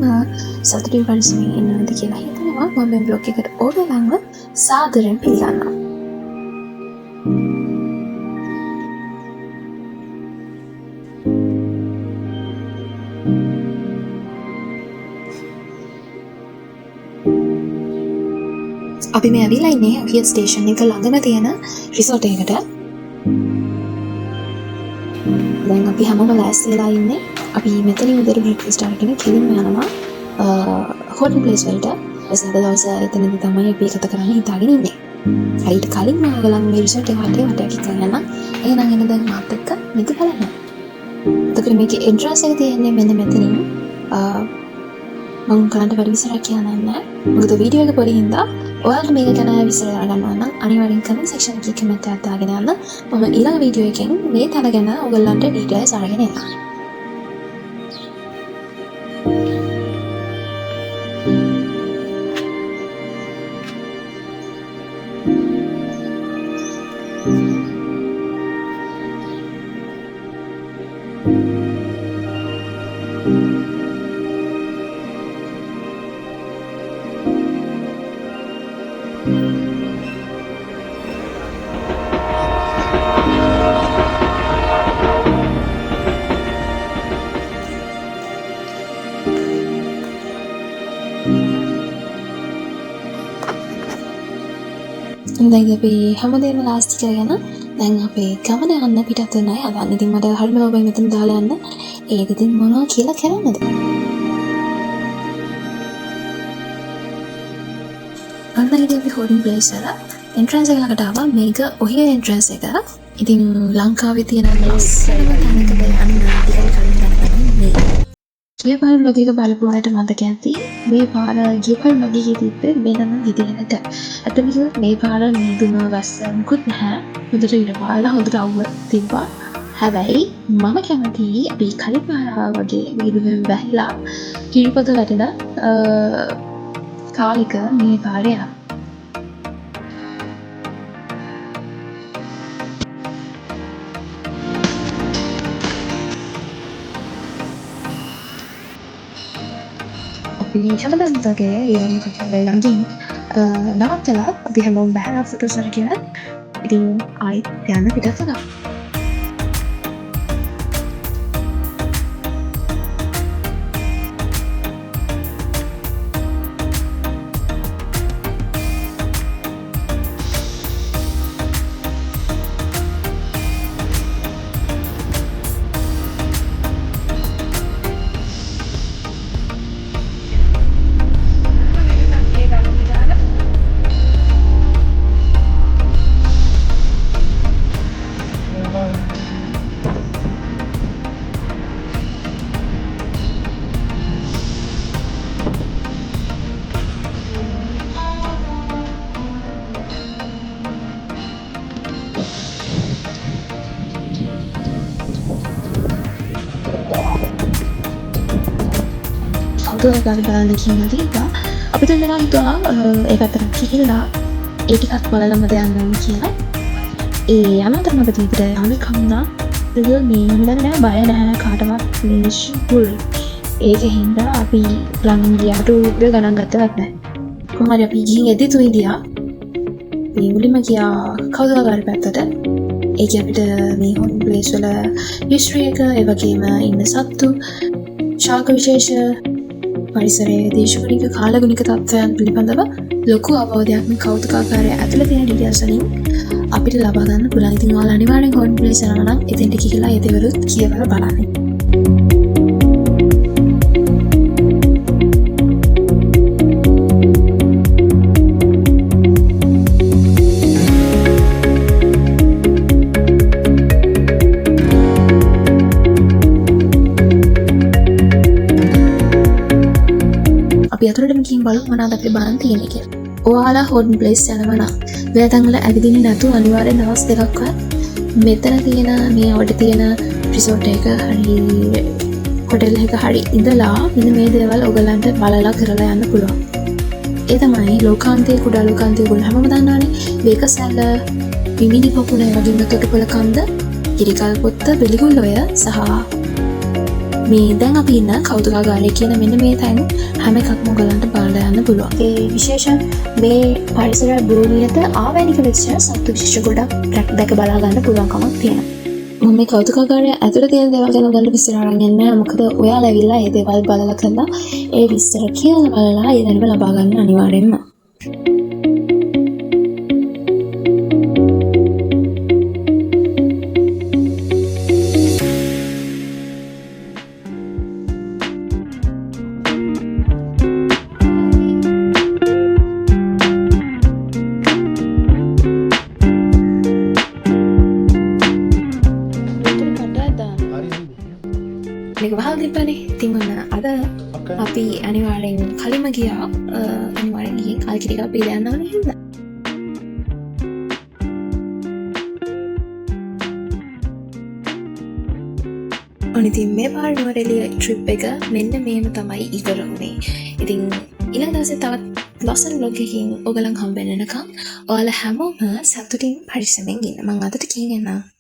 බොහොම සතුටින් පරිස්සමින් ඉන්නවද කියලා හිතනවා. මම මේ බ්ලොග් එකට ඔයගොල්ලන්ව සාදරයෙන් පිළිගන්නවා. අපි මේ ඇවිල්ලා ඉන්නේ අපේ ස්ටේෂන් එක ළඟම තියෙන රිසෝට් එකකට. දැන් අපි හැමෝම ලෑස්තිලා ඉන්නේ. අපි මෙතනින් උදේට බ්‍රේක්ෆාස්ට් අරගෙන කෙලින්ම යනවා හෝටල් ප්ලේස් වලට. ඒසද දවස් එතනදී තමයි අපි කතා කරන්න හිතාගෙන ඉන්නේ. හරියට කලින් මම ඔයගලන් මේ රිසෝට් එක වටේ කිව්වා යනවා. එහෙනම් එන්න දැන් මාත් එක්ක මේක බලන්න. එතකොට මේකේ එන්ට්‍රන්ස් එක තියෙන්නේ මෙන්න මෙතනින්. මම කලන්ට වැඩි විස්තරයක් කියන්න නැහැ. මොකද වීඩියෝ එක පොඩි හින්දා ඔයාලට මේක ගැන විස්තර ගන්නවා නම් අනිවාර්යෙන් කමෙන්ට් සෙක්ෂන් එකේ කමෙන්ට් එකක් දාගෙන යන්න. මම ඊළඟ වීඩියෝ එකෙන් මේ තැන ගැන ඔයගලන්ට ඩීටේල්ස් අරගෙන එන්නම්. දැන් අපි හැමදේම ලාස්ට් කරගෙන දැන් අපේ ගමන යන්න පිටත් වෙනයි හදන්නේ. ඉතින් මට හරිම ලෝභයි මෙතන දාලා යන්න. ඒක ඉතින් මොනවා කියලා කරන්නද? අන්න ඉතින් අපි හෝඩින් ප්ලේස් වල එන්ට්‍රන්ස් එකකට ආවා. මේක ඔහේ එන්ට්‍රන්ස් එක. ඉතින් ලංකාවේ තියෙන ලස්සනම තැනකට යන්න ටිකක් කලින් දැනගන්න මේ. ගිය පාර බ්ලොග් එක බලපුවාට මතක ඇති මේ පාර ගිය පාර බ්ලොග් එකේ තිබ්බේ වෙනම විදිහකට. අතන කිව්වොත් මේ පාර නීදුම වැස්සමුකුත් නැහැ. හොඳට ඉර පාරලා හොඳට අවුව තිබ්බා. හැබැයි මම කැමතියි අපි කලින් පාර වගේ නීදුම වැහිලා කිරිපොත වැටෙන කාලෙක මේ පාරේ යනවා. හැමදාමගේ ඊළඟ කොටසේ ළඟින් නවත්තලා අපි හැමෝම බෑනා ෆොටෝස් අරගෙන ඉතින් ආයෙත් යන්න පිටත් වුණා. ගල්බාල කියන දීපා අපිට වෙලා හිතුවා ඒ පැත්තට ගිහිල්ලා ඒ ටිකක් බලලම යන්න කියලා. ඒ යනතම අපිට විතර යන්න කම්නා දෙවියෝ මේ හොඳ නෑ බය නෑ කාටවත් මිනිස්සුල්. ඒක හින්දා අපි ළඟින් ගියාට උඩ ගණන් ගත්තවත් නෑ. කොහොම හරි අපි ගිහින් එද්දි තුයි ගියා. මේ මුලින්ම ගියා කවුරුහරි පැත්තට. ඒක අපිට මේ හොම් ප්ලේස් වල හිස්ටරි එක ඒ වගේම ඉන්න සත්තු ශාක විශේෂ පරිසරයේ දේශගුණික කාලගුණික තත්ත්වයන් පිළිබඳව ලොකු අවබෝධයක් මේ කෞතුකාගාරය ඇතුළේ තියෙන ඩීටේල්ස් වලින් අපිට ලබා ගන්න පුළුවන්. ඉතින් ඔයාලා අනිවාර්යෙන් හෝම් ප්ලේස් යනවා නම් එතෙන්ට ගිහිල්ලා ඒ දේවලුත් කියවලා බලන්න. අපි අතුරටම ගිහින් බලමු මොනවද අපිට බලන්න තියෙන්නේ කියලා. ඔයාලා හෝටල් ප්ලේස් යනවා නම් මේ තැන් වල ඇවිදින්නේ නැතුව අනිවාර්යෙන් දවස් දෙකක්වත් මෙතන තියෙන මේ ඔඩ තියෙන රිසෝට් එක හරි හොටෙල් එක හරි ඉඳලා මෙන්න මේ දේවල් ඔයගලන්ට බලලා කරලා යන්න පුළුවන්. ඒ තමයි ලෝකාන්තයේ කුඩා ලෝකාන්තයේ ගොල්ලෝ හැමෝම දන්නවනේ. වේකසැල, විමිනි පොකුණ වගේ තොටුපළ කන්ද, කිරිකල් පොත්ත, බෙලිගොල්ලොය සහ මේ දැන් අපි ඉන්න කෞතුකාගාරය කියන මෙන්න මේ තැන් හැම එකක්ම ඔයගලන්ට බලලා යන්න පුළුවන්. ඒ විශේෂ මේ පරිසර භූමියට ආවැනික වෙච්ච සත්තු විශේෂ ගොඩක් දැක බලා ගන්න පුළුවන්කමක් තියෙනවා. මම මේ කෞතුකාගාරය ඇතුළේ තියෙන දේවල් ගැන ඔයගලන්ට විස්තර අරන් යන්නේ නැහැ. මොකද ඔයාලා ඇවිල්ලා මේ දේවල් බලලා කරලා ඒ විස්තර කියලා බලලා ඒ දැනුම ලබා ගන්න අනිවාර්යෙන්ම. වහල් දීපනේ ඉතින් අද අපි අනිවාර්යෙන් කලින්ම ගියා අනිවාර්යෙන් ගිහින් කල් ටිකක් බීලා යන්න ඕනේ හින්දා. අනිතින් මේ පාර නුවරඑළිය ට්‍රිප් එක මෙන්න මේම තමයි ඉවර වුනේ. ඉතින් ඊළඟ දවසේ තවත් ලස්සන vlog එකකින් ඔයගලන් හම්බ වෙනකම් ඔයාලා හැමෝම සතුටින් පරිස්සමෙන් ඉන්න. මම අදට කියන්නම්.